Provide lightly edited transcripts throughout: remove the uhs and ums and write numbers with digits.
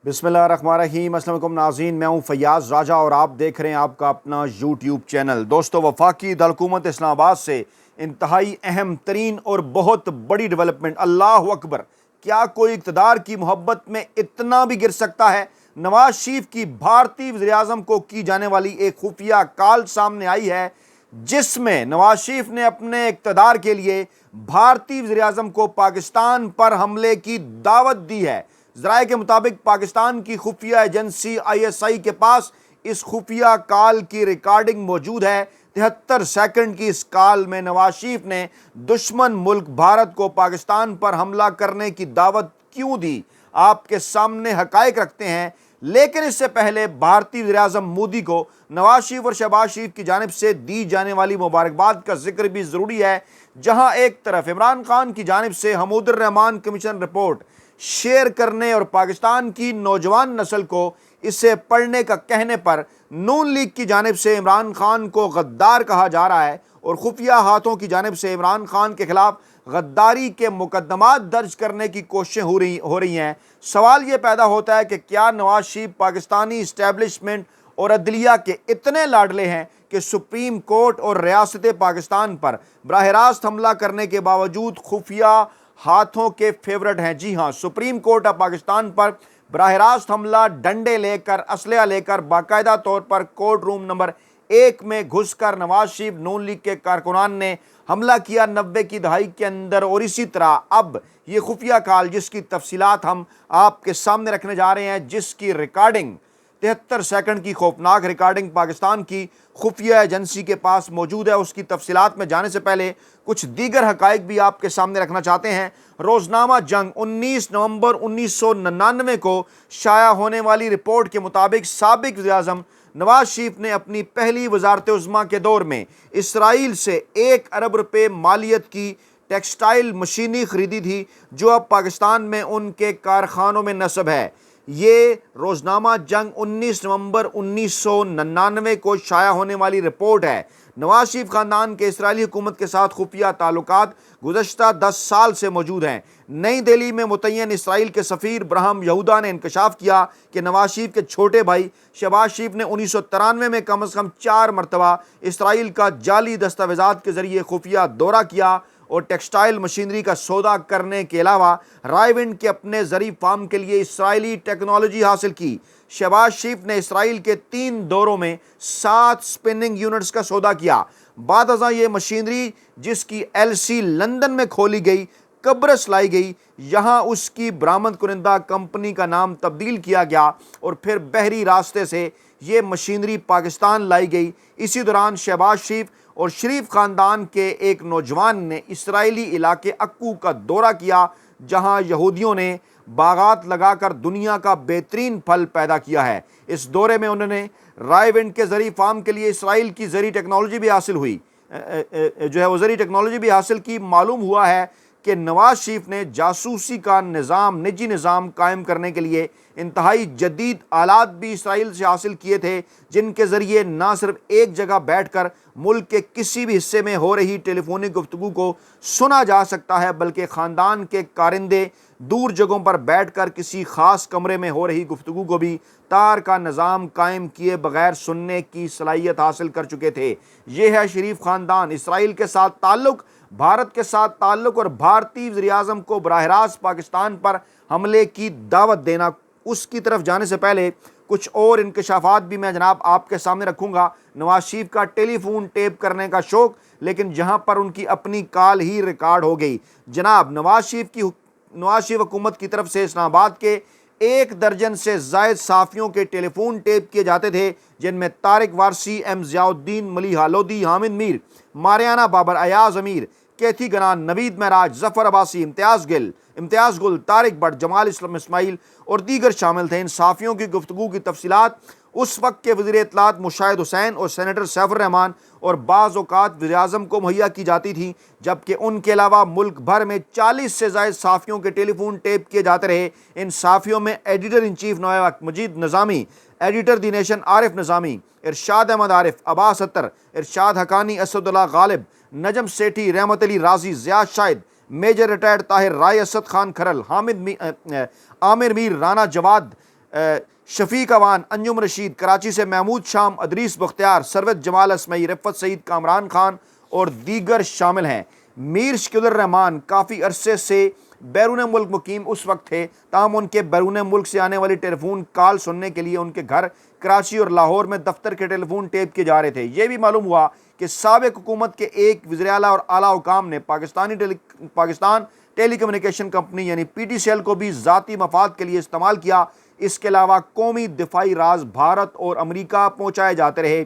بسم اللہ الرحمن الرحیم۔ السلام علیکم ناظرین، میں ہوں فیاض راجہ اور آپ دیکھ رہے ہیں آپ کا اپنا یوٹیوب چینل۔ دوستو، وفاقی دارالحکومت اسلام آباد سے انتہائی اہم ترین اور بہت بڑی ڈیولپمنٹ۔ اللہ اکبر! کیا کوئی اقتدار کی محبت میں اتنا بھی گر سکتا ہے؟ نواز شریف کی بھارتی وزیراعظم کو کی جانے والی ایک خفیہ کال سامنے آئی ہے، جس میں نواز شریف نے اپنے اقتدار کے لیے بھارتی وزیراعظم کو پاکستان پر حملے کی دعوت دی ہے۔ ذرائع کے مطابق پاکستان کی خفیہ ایجنسی ISI کے پاس اس خفیہ کال کی ریکارڈنگ موجود ہے۔ 73 سیکنڈ کی اس کال میں نواز شریف نے دشمن ملک بھارت کو پاکستان پر حملہ کرنے کی دعوت کیوں دی؟ آپ کے سامنے حقائق رکھتے ہیں، لیکن اس سے پہلے بھارتی وزیراعظم مودی کو نواز شریف اور شہباز شریف کی جانب سے دی جانے والی مبارکباد کا ذکر بھی ضروری ہے۔ جہاں ایک طرف عمران خان کی جانب سے حمود الرحمان کمیشن رپورٹ شیئر کرنے اور پاکستان کی نوجوان نسل کو اسے پڑھنے کا کہنے پر نون لیگ کی جانب سے عمران خان کو غدار کہا جا رہا ہے، اور خفیہ ہاتھوں کی جانب سے عمران خان کے خلاف غداری کے مقدمات درج کرنے کی کوششیں ہو رہی ہیں، سوال یہ پیدا ہوتا ہے کہ کیا نواز شریف پاکستانی اسٹیبلشمنٹ اور عدلیہ کے اتنے لاڈلے ہیں کہ سپریم کورٹ اور ریاست پاکستان پر براہ راست حملہ کرنے کے باوجود خفیہ ہاتھوں کے فیورٹ ہیں؟ جی ہاں، سپریم کورٹ آف پاکستان پر براہ راست حملہ ڈنڈے لے کر، اسلحہ لے کر باقاعدہ طور پر کورٹ روم نمبر 1 میں گھس کر نواز شریف نون لیگ کے کارکنان نے حملہ کیا 90 کی دہائی کے اندر۔ اور اسی طرح اب یہ خفیہ کال، جس کی تفصیلات ہم آپ کے سامنے رکھنے جا رہے ہیں، جس کی ریکارڈنگ 73 سیکنڈ کی خوفناک ریکارڈنگ پاکستان کی خفیہ ایجنسی کے پاس موجود ہے، اس کی تفصیلات میں جانے سے پہلے کچھ دیگر حقائق بھی آپ کے سامنے رکھنا چاہتے ہیں۔ روزنامہ جنگ 19 نومبر 1999 کو شائع ہونے والی رپورٹ کے مطابق سابق وزیراعظم نواز شریف نے اپنی پہلی وزارت عظمیٰ کے دور میں اسرائیل سے 1 ارب روپے مالیت کی ٹیکسٹائل مشینری خریدی تھی، جو اب پاکستان میں ان کے کارخانوں میں نصب ہے۔ یہ روزنامہ جنگ 19 نومبر 1999 کو شائع ہونے والی رپورٹ ہے۔ نواز شریف خاندان کے اسرائیلی حکومت کے ساتھ خفیہ تعلقات گزشتہ 10 سال سے موجود ہیں۔ نئی دہلی میں متعین اسرائیل کے سفیر برہم یہودا نے انکشاف کیا کہ نواز شریف کے چھوٹے بھائی شہباز شریف نے 1993 میں کم از کم 4 مرتبہ اسرائیل کا جعلی دستاویزات کے ذریعے خفیہ دورہ کیا اور ٹیکسٹائل مشینری کا سودا کرنے کے علاوہ رائے ونڈ کے اپنے زرعی فارم کے لیے اسرائیلی ٹیکنالوجی حاصل کی۔ شہباز شریف نے اسرائیل کے 3 دوروں میں 7 سپننگ یونٹس کا سودا کیا۔ بعد ازاں یہ مشینری، جس کی LC لندن میں کھولی گئی، قبرص لائی گئی، یہاں اس کی برآمد کنندہ کمپنی کا نام تبدیل کیا گیا اور پھر بحری راستے سے یہ مشینری پاکستان لائی گئی۔ اسی دوران شہباز شریف اور شریف خاندان کے ایک نوجوان نے اسرائیلی علاقے اکو کا دورہ کیا، جہاں یہودیوں نے باغات لگا کر دنیا کا بہترین پھل پیدا کیا ہے۔ اس دورے میں انہوں نے رائے ونڈ کے زرعی فارم کے لیے اسرائیل کی زرعی ٹیکنالوجی بھی حاصل ہوئی وہ زرعی ٹیکنالوجی بھی حاصل کی۔ معلوم ہوا ہے کہ نواز شریف نے جاسوسی کا نجی نظام قائم کرنے کے لیے انتہائی جدید آلات بھی اسرائیل سے حاصل کیے تھے، جن کے ذریعے نہ صرف ایک جگہ بیٹھ کر ملک کے کسی بھی حصے میں ہو رہی ٹیلی فونک گفتگو کو سنا جا سکتا ہے، بلکہ خاندان کے کارندے دور جگہوں پر بیٹھ کر کسی خاص کمرے میں ہو رہی گفتگو کو بھی تار کا نظام قائم کیے بغیر سننے کی صلاحیت حاصل کر چکے تھے۔ یہ ہے شریف خاندان۔ اسرائیل کے ساتھ تعلق، بھارت کے ساتھ تعلق اور بھارتی وزیراعظم کو براہ راست پاکستان پر حملے کی دعوت دینا۔ اس کی طرف جانے سے پہلے کچھ اور انکشافات بھی میں جناب آپ کے سامنے رکھوں گا۔ نواز شریف کا ٹیلی فون ٹیپ کرنے کا شوق، لیکن جہاں پر ان کی اپنی کال ہی ریکارڈ ہو گئی۔ جناب نواز شریف حکومت کی طرف سے اسلام آباد کے 1 درجن سے زائد صحافیوں کے ٹیلی فون ٹیپ کیے جاتے تھے، جن میں طارق وارسی، M ضیاء الدین، ملی ہالودی، حامد میر، ماریانہ بابر، ایاز امیر، کیتھی گنان، نوید معراج، ظفر عباسی، امتیاز گل، طارق بٹ، جمال اسماعیل اور دیگر شامل تھے۔ ان صحافیوں کی گفتگو کی تفصیلات اس وقت کے وزیر اطلاعات مشاہد حسین اور سینیٹر سیف الرحمان اور بعض اوقات وزیراعظم کو مہیا کی جاتی تھیں، جبکہ ان کے علاوہ ملک بھر میں 40 سے زائد صحافیوں کے ٹیلی فون ٹیپ کیے جاتے رہے۔ ان صحافیوں میں ایڈیٹر ان چیف نویہ Majid Nizami, editor the Nation Arif Nizami, Irshad Ahmad Arif, Abbas Athar, Irshad Haqqani, Asadullah Ghalib, Najam Sethi, Rehmat Ali Razi, Zia Shahid, major retired Tahir, Rai Asad Khan Kharal, Amir Mir, Rana Jawad, Shafiq Awan, Anjum Rasheed, Karachi سے محمود شام، ادریس بختیار، سروت جمال اسمعی، رفت سعید، کامران خان اور دیگر شامل ہیں۔ میر شکیل الرحمان کافی عرصے سے بیرون ملک مقیم اس وقت تھے، تاہم ان کے بیرون ملک سے آنے والی ٹیلی فون کال سننے کے لیے ان کے گھر کراچی اور لاہور میں دفتر کے ٹیلی فون ٹیپ کیے جا رہے تھے۔ یہ بھی معلوم ہوا کہ سابق حکومت کے ایک وزیر اعلیٰ اور اعلیٰ حکام نے پاکستان ٹیلی کمیونیکیشن کمپنی یعنی پی ٹی سی ایل کو بھی ذاتی مفاد کے لیے استعمال کیا۔ اس کے علاوہ قومی دفاعی راز بھارت اور امریکہ پہنچائے جاتے رہے۔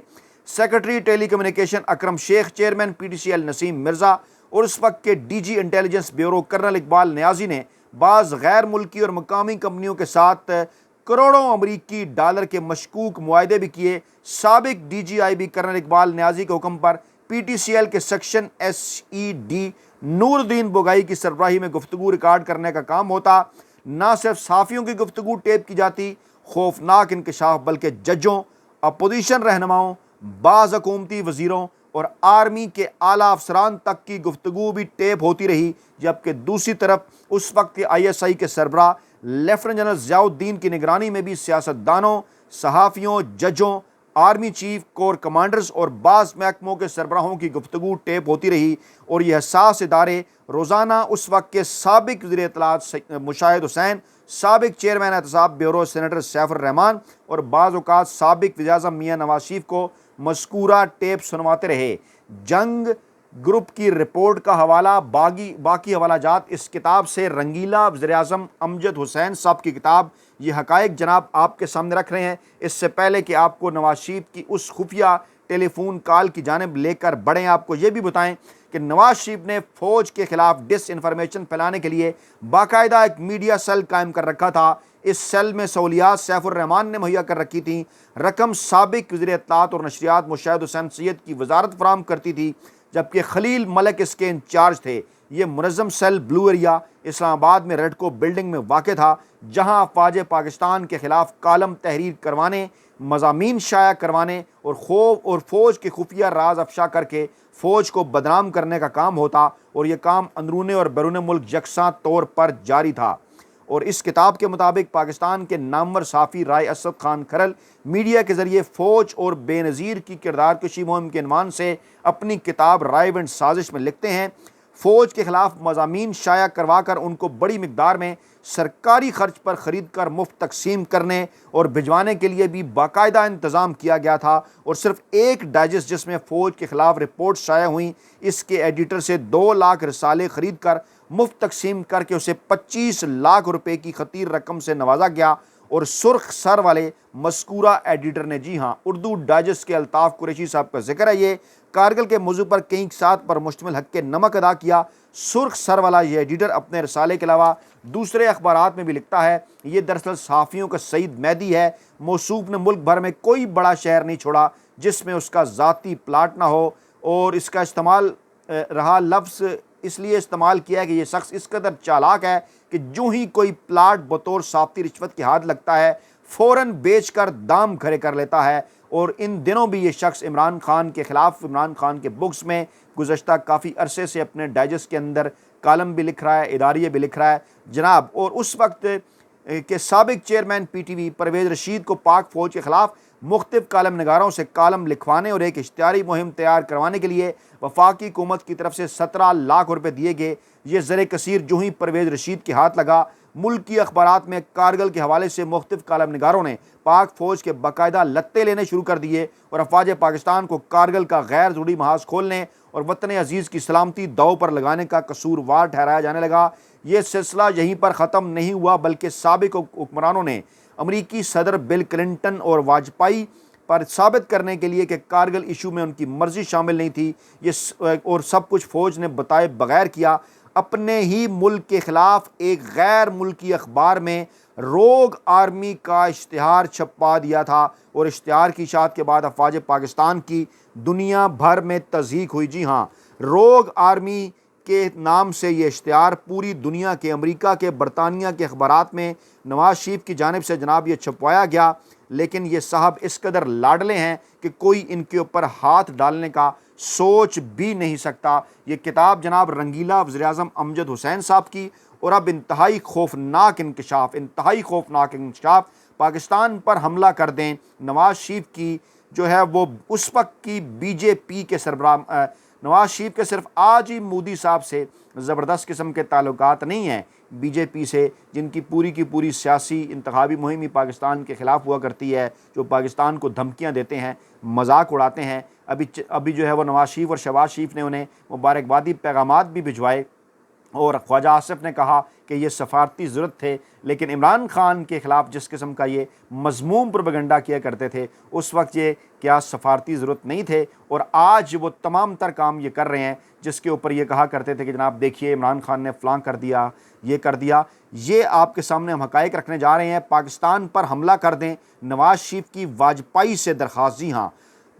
سیکرٹری ٹیلی communication Akram Shaikh, chairman P T C L Naseem Mirza اور اس وقت کے D G intelligence bureau colonel Iqbal Niazi نے بعض غیر ملکی اور مقامی کمپنیوں کے ساتھ کروڑوں امریکی ڈالر کے مشکوک معاہدے بھی کیے۔ سابق D G I B colonel Iqbal Niazi کے حکم پر پی ٹی سی ایل کے section S E D Nooruddin بوگائی کی سربراہی میں گفتگو ریکارڈ کرنے کا کام ہوتا۔ نہ صرف صحافیوں کی گفتگو ٹیپ کی جاتی، خوفناک انکشاف بلکہ ججوں، اپوزیشن رہنماؤں، بعض حکومتی وزیروں اور آرمی کے اعلیٰ افسران تک کی گفتگو بھی ٹیپ ہوتی رہی، جبکہ دوسری طرف اس وقت کے آئی ایس آئی کے سربراہ لیفٹیننٹ جنرل ضیاء الدین کی نگرانی میں بھی سیاستدانوں، صحافیوں، ججوں، آرمی چیف کور کمانڈرز اور بعض محکموں کے سربراہوں کی گفتگو ٹیپ ہوتی رہی، اور یہ حساس ادارے روزانہ اس وقت کے سابق وزیر اطلاعات مشاہد حسین، سابق چیئرمین احتساب بیورو سینیٹر سیف الرحمان اور بعض اوقات سابق وزیر اعظم میاں نواز شریف کو مذکورہ ٹیپ سنواتے رہے۔ جنگ گروپ کی رپورٹ کا حوالہ، باقی حوالہ جات اس کتاب سے رنگیلا وزیر اعظم امجد حسین صاحب کی کتاب یہ حقائق جناب آپ کے سامنے رکھ رہے ہیں۔ اس سے پہلے کہ آپ کو نواز شریف کی اس خفیہ ٹیلی فون کال کی جانب لے کر بڑھیں، آپ کو یہ بھی بتائیں کہ نواز شریف نے فوج کے خلاف ڈس انفارمیشن پھیلانے کے لیے باقاعدہ ایک میڈیا سیل قائم کر رکھا تھا۔ اس سیل میں سہولیات سیف الرحمان نے مہیا کر رکھی تھیں، رقم سابق وزیر اطلاعات اور نشریات مشاہد حسین سید کی وزارت فراہم کرتی تھی، جبکہ خلیل ملک اس کے انچارج تھے۔ یہ منظم سیل بلو ایریا اسلام آباد میں ریڈکو بلڈنگ میں واقع تھا، جہاں افواج پاکستان کے خلاف کالم تحریر کروانے، مضامین شائع کروانے اور فوج کے خفیہ راز افشا کر کے فوج کو بدنام کرنے کا کام ہوتا، اور یہ کام اندرون اور بیرون ملک یکساں طور پر جاری تھا۔ اور اس کتاب کے مطابق پاکستان کے نامور صحافی رائے اسد خان کھرل میڈیا کے ذریعے فوج اور بے نظیر کی کردار کشی مہم کے عنوان سے اپنی کتاب رائے اینڈ سازش میں لکھتے ہیں، فوج کے خلاف مضامین شائع کروا کر ان کو بڑی مقدار میں سرکاری خرچ پر خرید کر مفت تقسیم کرنے اور بھجوانے کے لیے بھی باقاعدہ انتظام کیا گیا تھا، اور صرف ایک ڈائجسٹ جس میں فوج کے خلاف رپورٹ شائع ہوئیں، اس کے ایڈیٹر سے 2 لاکھ رسالے خرید کر مفت تقسیم کر کے اسے 25 لاکھ روپے کی خطیر رقم سے نوازا گیا، اور سرخ سر والے مذکورہ ایڈیٹر نے، جی ہاں، اردو ڈائجسٹ کے الطاف قریشی صاحب کا ذکر ہے، یہ کارگل کے موضوع پر کئی سات پر مشتمل حق نمک ادا کیا۔ سرخ سر والا یہ ایڈیٹر اپنے رسالے کے علاوہ دوسرے اخبارات میں بھی لکھتا ہے۔ یہ دراصل صحافیوں کا سعید مہدی ہے۔ موصوف نے ملک بھر میں کوئی بڑا شہر نہیں چھوڑا جس میں اس کا ذاتی پلاٹ نہ ہو، اور اس کا استعمال رہا لفظ اس لیے استعمال کیا ہے کہ یہ شخص اس قدر چالاک ہے کہ جو ہی کوئی پلاٹ بطور صافتی رشوت کے ہاتھ لگتا ہے فوراً بیچ کر دام کھڑے کر لیتا ہے، اور ان دنوں بھی یہ شخص عمران خان کے خلاف، عمران خان کے بکس میں گزشتہ کافی عرصے سے اپنے ڈائجسٹ کے اندر کالم بھی لکھ رہا ہے، اداریہ بھی لکھ رہا ہے جناب۔ اور اس وقت کے سابق chairman P T V Pervaiz Rashid کو پاک فوج کے خلاف مختلف کالم نگاروں سے کالم لکھوانے اور ایک اشتہاری مہم تیار کروانے کے لیے وفاقی حکومت کی طرف سے 17 لاکھ روپے دیے گئے۔ یہ زر کثیر جو ہی پرویز رشید کے ہاتھ لگا، ملکی اخبارات میں کارگل کے حوالے سے مختلف کالم نگاروں نے پاک فوج کے باقاعدہ لتے لینے شروع کر دیے، اور افواج پاکستان کو کارگل کا غیر ضروری محاذ کھولنے اور وطن عزیز کی سلامتی داؤ پر لگانے کا قصوروار ٹھہرایا جانے لگا۔ یہ سلسلہ یہیں پر ختم نہیں ہوا، بلکہ سابق حکمرانوں نے امریکی صدر بل کلنٹن اور واجپئی پر ثابت کرنے کے لیے کہ کارگل ایشو میں ان کی مرضی شامل نہیں تھی، یہ اور سب کچھ فوج نے بتائے بغیر کیا، اپنے ہی ملک کے خلاف ایک غیر ملکی اخبار میں روگ آرمی کا اشتہار چھپا دیا تھا، اور اشتہار کی اشاعت کے بعد افواج پاکستان کی دنیا بھر میں تضحیک ہوئی۔ جی ہاں، روگ آرمی کے نام سے یہ اشتہار پوری دنیا کے، امریکہ کے، برطانیہ کے اخبارات میں نواز شریف کی جانب سے جناب یہ چھپوایا گیا، لیکن یہ صاحب اس قدر لاڈلے ہیں کہ کوئی ان کے اوپر ہاتھ ڈالنے کا سوچ بھی نہیں سکتا۔ یہ کتاب جناب رنگیلا وزیر اعظم امجد حسین صاحب کی، اور اب انتہائی خوفناک انکشاف پاکستان پر حملہ کر دیں۔ نواز شریف کی جو ہے وہ اس وقت کی بی جے پی کے سربراہ نواز شریف کے صرف آج ہی مودی صاحب سے زبردست قسم کے تعلقات نہیں ہیں بی جے پی سے، جن کی پوری سیاسی انتخابی مہم ہی پاکستان کے خلاف ہوا کرتی ہے، جو پاکستان کو دھمکیاں دیتے ہیں، مذاق اڑاتے ہیں۔ ابھی جو ہے وہ نواز شریف اور شہباز شریف نے انہیں مبارکبادی پیغامات بھی بھجوائے، اور خواجہ آصف نے کہا کہ یہ سفارتی ضرورت تھے، لیکن عمران خان کے خلاف جس قسم کا یہ مذموم پروپیگنڈا کیا کرتے تھے اس وقت یہ کیا سفارتی ضرورت نہیں تھے، اور آج وہ تمام تر کام یہ کر رہے ہیں جس کے اوپر یہ کہا کرتے تھے کہ جناب دیکھیے عمران خان نے فلاں کر دیا، یہ کر دیا۔ یہ آپ کے سامنے ہم حقائق رکھنے جا رہے ہیں۔ پاکستان پر حملہ کر دیں، نواز شریف کی واجپائی سے درخواست۔ جی ہاں،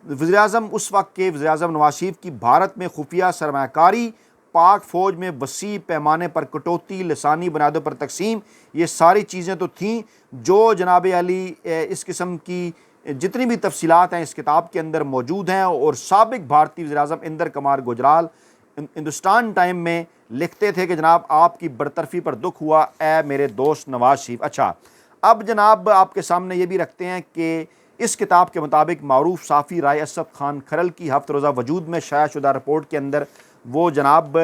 وزیراعظم اس وقت کے وزیراعظم نواز شریف کی بھارت میں خفیہ سرمایہ کاری، پاک فوج میں وسیع پیمانے پر کٹوتی، لسانی بنیادوں پر تقسیم، یہ ساری چیزیں تو تھیں جو جناب علی اس قسم کی جتنی بھی تفصیلات ہیں اس کتاب کے اندر موجود ہیں۔ اور سابق بھارتی وزیراعظم اندر کمار گجرال ہندوستان ٹائم میں لکھتے تھے کہ جناب آپ کی برطرفی پر دکھ ہوا اے میرے دوست نواز شریف۔ اچھا، اب جناب آپ کے سامنے یہ بھی رکھتے ہیں کہ اس کتاب کے مطابق معروف صحافی رائے اسد خان کھرل کی ہفت روزہ وجود میں شائع شدہ رپورٹ کے اندر وہ جناب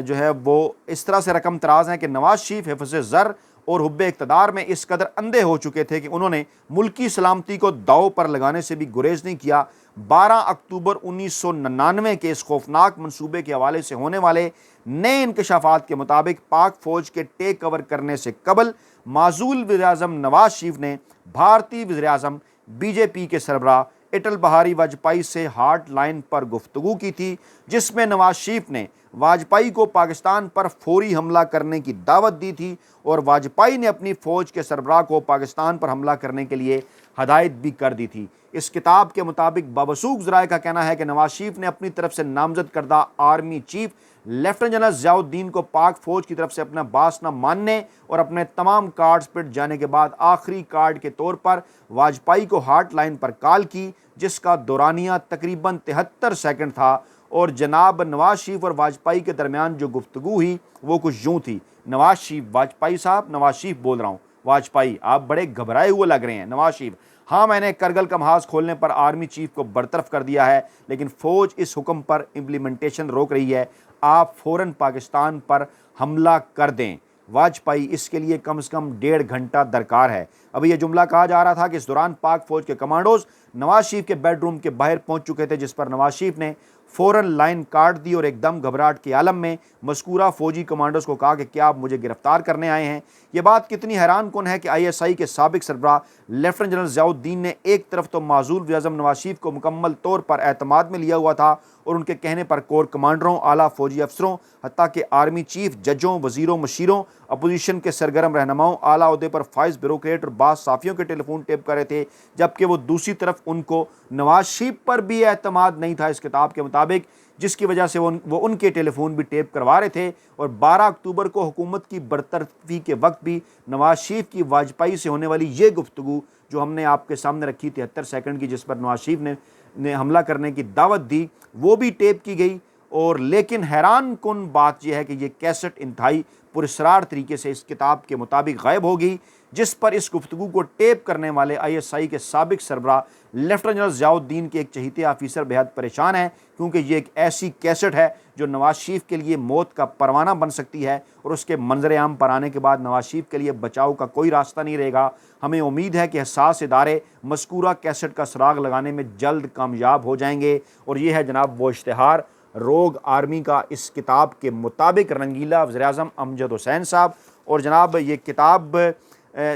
جو ہے وہ اس طرح سے رقم تراز ہیں کہ نواز شریف حفظ زر اور حب اقتدار میں اس قدر اندھے ہو چکے تھے کہ انہوں نے ملکی سلامتی کو داؤ پر لگانے سے بھی گریز نہیں کیا۔ 12 اکتوبر 1999 کے اس خوفناک منصوبے کے حوالے سے ہونے والے نئے انکشافات کے مطابق پاک فوج کے ٹیک اوور کرنے سے قبل معزول وزیراعظم نواز شریف نے بھارتی وزیراعظم بی جے پی کے سربراہ اٹل بہاری واجپئی سے ہاٹ لائن پر گفتگو کی تھی، جس میں نواز شریف نے واجپئی کو پاکستان پر فوری حملہ کرنے کی دعوت دی تھی، اور واجپئی نے اپنی فوج کے سربراہ کو پاکستان پر حملہ کرنے کے لیے ہدایت بھی کر دی تھی۔ اس کتاب کے مطابق بابسوخ ذرائع کا کہنا ہے کہ نواز شریف نے اپنی طرف سے نامزد کردہ army chief lieutenant general Zia الدین کو پاک فوج کی طرف سے اپنا باس نہ ماننے اور اپنے تمام کارڈز پٹ جانے کے بعد آخری کارڈ کے طور پر واجپئی کو ہاٹ لائن پر کال کی، جس کا دورانیہ تقریباً 73 سیکنڈ تھا، اور جناب نواز شریف اور واجپئی کے درمیان جو گفتگو ہوئی وہ کچھ یوں تھی۔ نواز شریف، واجپئی صاحب، نواز شریف بول رہا ہوں، واجپئی آپ بڑے گھبرائے ہوئے لگ رہے ہیں۔ نواز شریف: ہاں، میں نے کرگل کا محاذ کھولنے پر آرمی چیف کو برطرف کر دیا ہے، لیکن فوج اس حکم پر امپلیمنٹیشن روک رہی ہے، آپ فوراً پاکستان پر حملہ کر دیں۔ واجپئی: اس کے لیے کم سے کم 1.5 گھنٹہ درکار ہے۔ ابھی یہ جملہ کہا جا رہا تھا کہ اس دوران پاک فوج کے کمانڈوز نواز شریف کے بیڈ روم کے باہر پہنچ چکے تھے، جس پر نواز شریف نے فوراً لائن کاٹ دی اور ایک دم گھبراہٹ کے عالم میں مذکورہ فوجی کمانڈوز کو کہا کہ کیا آپ مجھے گرفتار کرنے آئے ہیں۔ یہ بات کتنی حیران کن ہے کہ آئی ایس آئی کے سابق سربراہ لیفٹیننٹ جنرل ضیاء الدین نے ایک طرف تو معزول وزیراعظم نواز شریف کو مکمل طور پر اعتماد میں لیا ہوا تھا، اور ان کے کہنے پر کور کمانڈروں، اعلیٰ فوجی افسروں، حتیٰ کہ آرمی چیف، ججوں، وزیروں، مشیروں، اپوزیشن کے سرگرم رہنماؤں، اعلیٰ عہدے پر فائز بیوروکریٹ اور بعض صحافیوں کے ٹیلی فون ٹیپ کر رہے تھے، جبکہ وہ دوسری طرف ان کو نواز شریف پر بھی اعتماد نہیں تھا اس کتاب کے مطابق، جس کی وجہ سے وہ ان کے ٹیلی فون بھی ٹیپ کروا رہے تھے۔ اور 12 اکتوبر کو حکومت کی برطرفی کے وقت بھی نواز شریف کی واجپئی سے ہونے والی یہ گفتگو جو ہم نے آپ کے سامنے رکھی 73 سیکنڈ کی، جس پر نواز شریف نے حملہ کرنے کی دعوت دی، وہ بھی ٹیپ کی گئی۔ اور لیکن حیران کن بات یہ ہے کہ یہ کیسٹ انتہائی پراسرار طریقے سے اس کتاب کے مطابق غائب ہو گئی، جس پر اس گفتگو کو ٹیپ کرنے والے آئی ایس آئی کے سابق سربراہ لیفٹیننٹ جنرل ضیاء الدین کے ایک چہیتے آفیسر بہت پریشان ہیں، کیونکہ یہ ایک ایسی کیسٹ ہے جو نواز شریف کے لیے موت کا پروانہ بن سکتی ہے، اور اس کے منظر عام پر آنے کے بعد نواز شریف کے لیے بچاؤ کا کوئی راستہ نہیں رہے گا۔ ہمیں امید ہے کہ حساس ادارے مذکورہ کیسٹ کا سراغ لگانے میں جلد کامیاب ہو جائیں گے۔ اور یہ ہے جناب وہ اشتہار روگ آرمی کا اس کتاب کے مطابق، رنگیلا وزیراعظم امجد حسین صاحب۔ اور جناب یہ کتاب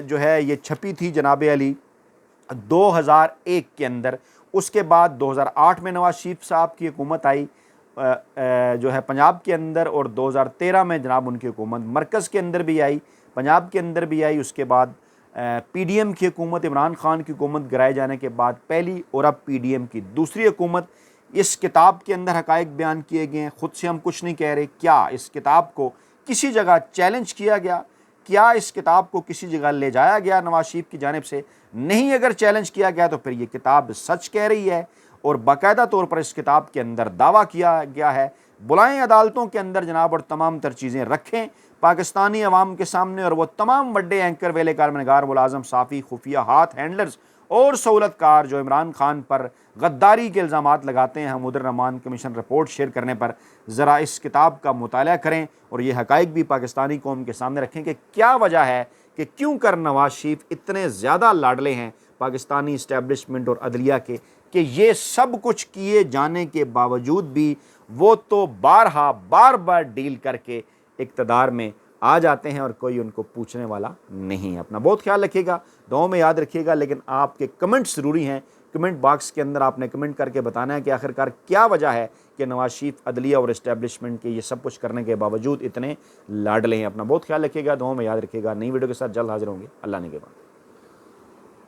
جو ہے یہ چھپی تھی جناب علی 2001 کے اندر، اس کے بعد 2008 میں نواز شریف صاحب کی حکومت آئی جو ہے پنجاب کے اندر، اور 2013 میں جناب ان کی حکومت مرکز کے اندر بھی آئی، پنجاب کے اندر بھی آئی۔ اس کے بعد پی ڈی ایم کی حکومت، عمران خان کی حکومت گرائے جانے کے بعد پہلی، اور اب پی ڈی ایم کی دوسری حکومت۔ اس کتاب کے اندر حقائق بیان کیے گئے ہیں، خود سے ہم کچھ نہیں کہہ رہے۔ کیا اس کتاب کو کسی جگہ چیلنج کیا گیا؟ کیا اس کتاب کو کسی جگہ لے جایا گیا نواز شریف کی جانب سے؟ نہیں، اگر چیلنج کیا گیا تو پھر یہ کتاب سچ کہہ رہی ہے، اور باقاعدہ طور پر اس کتاب کے اندر دعویٰ کیا گیا ہے۔ بلائیں عدالتوں کے اندر جناب اور تمام تر چیزیں رکھیں، پاکستانی عوام کے سامنے اور وہ تمام بڑے اینکر ویلے کار نگار ملازم صحافی خفیہ ہاتھ ہینڈلرز اور سہولت کار جو عمران خان پر غداری کے الزامات لگاتے ہیں حمود الرحمان کمیشن رپورٹ شیئر کرنے پر ذرا اس کتاب کا مطالعہ کریں اور یہ حقائق بھی پاکستانی قوم کے سامنے رکھیں کہ کیا وجہ ہے کہ کیوں کر نواز شریف اتنے زیادہ لاڈلے ہیں پاکستانی اسٹیبلشمنٹ اور عدلیہ کے کہ یہ سب کچھ کیے جانے کے باوجود بھی وہ تو بارہا بار بار ڈیل کر کے اقتدار میں آ جاتے ہیں اور کوئی ان کو پوچھنے والا نہیں ہے۔ اپنا بہت خیال رکھیے گا، دعاؤں میں یاد رکھیے گا، لیکن آپ کے کمنٹس ضروری ہیں۔ کمنٹ باکس کے اندر آپ نے کمنٹ کر کے بتانا ہے کہ آخرکار کیا وجہ ہے کہ نواز شریف عدلیہ اور اسٹیبلشمنٹ کے یہ سب کچھ کرنے کے باوجود اتنے لاڈلے ہیں۔ اپنا بہت خیال رکھیے گا، دعاؤں میں یاد رکھیے گا۔ نئی ویڈیو کے ساتھ جلد حاضر ہوں گے۔ اللہ نگہبان۔